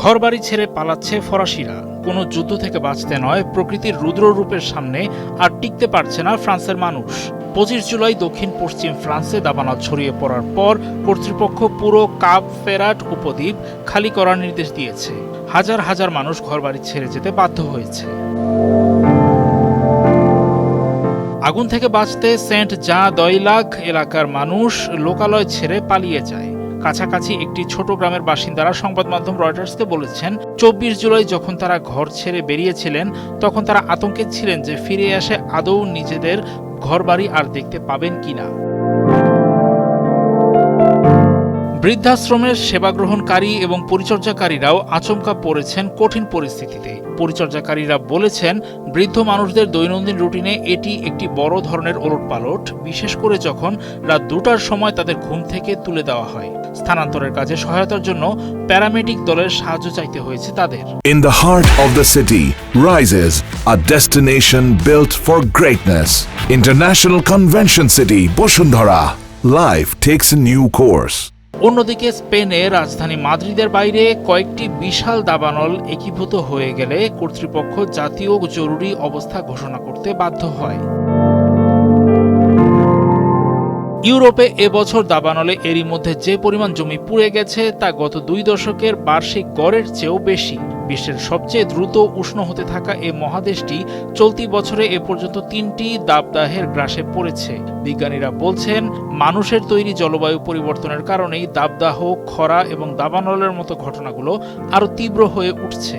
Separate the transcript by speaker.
Speaker 1: ঘরবাড়ি ছেড়ে পালাচ্ছে ফরাসিরা। কোনো যুদ্ধ থেকে বাঁচতে নয়, প্রকৃতির রুদ্র রূপের সামনে আর টিকতে পারছে না ফ্রান্সের মানুষ। 25 জুলাই দক্ষিণ পশ্চিম ফ্রান্সে দাবানল ছড়িয়ে পড়ার পর কর্তৃপক্ষ পুরো কাপ ফেরাট উপদ্বীপ খালি করার নির্দেশ দিয়েছে। হাজার হাজার মানুষ ঘরবাড়ি ছেড়ে যেতে বাধ্য হয়েছে। আগুন থেকে বাঁচতে সেন্ট জাঁ দয়লাক এলাকার মানুষ লোকালয় ছেড়ে পালিয়ে যায়। কাছাকাছি একটি ছোট গ্রামের বাসিন্দারা সংবাদ মাধ্যম রয়টার্সকে বলেছেন, 24 জুলাই যখন তারা ঘর ছেড়ে বেরিয়েছিলেন তখন তারা আতঙ্কে ছিলেন যে ফিরে আসে আদৌ নিজেদের ঘরবাড়ি আর দেখতে পাবেন কিনা। বৃদ্ধাশ্রমের সেবা গ্রহণকারী এবং পরিচর্যাকারীরাও আচমকা পড়েছেন কঠিন পরিস্থিতিতে। পরিচর্যাকারীরা বলেছেন, বৃদ্ধ মানুষদের দৈনন্দিন রুটিনে এটি একটি বড় ধরনের ওলটপালট, বিশেষ করে যখন রাত 2টার সময় তাদের ঘুম থেকে তুলে দেওয়া হয়। স্থানান্তরের কাজে সহায়তার জন্য প্যারামেডিক দলের সাহায্য চাইতে হয়েছে তাদের।
Speaker 2: In the heart of the city rises a destination built for greatness. International Convention City, Bosundhara. Life takes a new course.
Speaker 1: অন্যদিকে স্পেনে রাজধানী মাদ্রিদের বাইরে কয়েকটি বিশাল দাবানল একীভূত হয়ে গেলে কর্তৃপক্ষ জাতীয় জরুরি অবস্থা ঘোষণা করতে বাধ্য হয়। ইউরোপে এবছর দাবানলে এরই মধ্যে যে পরিমাণ জমি পুড়ে গেছে তা গত 2 দশকের বার্ষিক গড়ের চেয়েও বেশি। বিশ্বের সবচেয়ে দ্রুত উষ্ণ হতে থাকা এ মহাদেশটি চলতি বছরে এ পর্যন্ত 3টি দাবদাহের গ্রাসে পড়েছে। বিজ্ঞানীরা বলছেন, মানুষের তৈরি জলবায়ু পরিবর্তনের কারণেই দাবদাহ, খরা এবং দাবানলের মতো ঘটনাগুলো আরও তীব্র হয়ে উঠছে।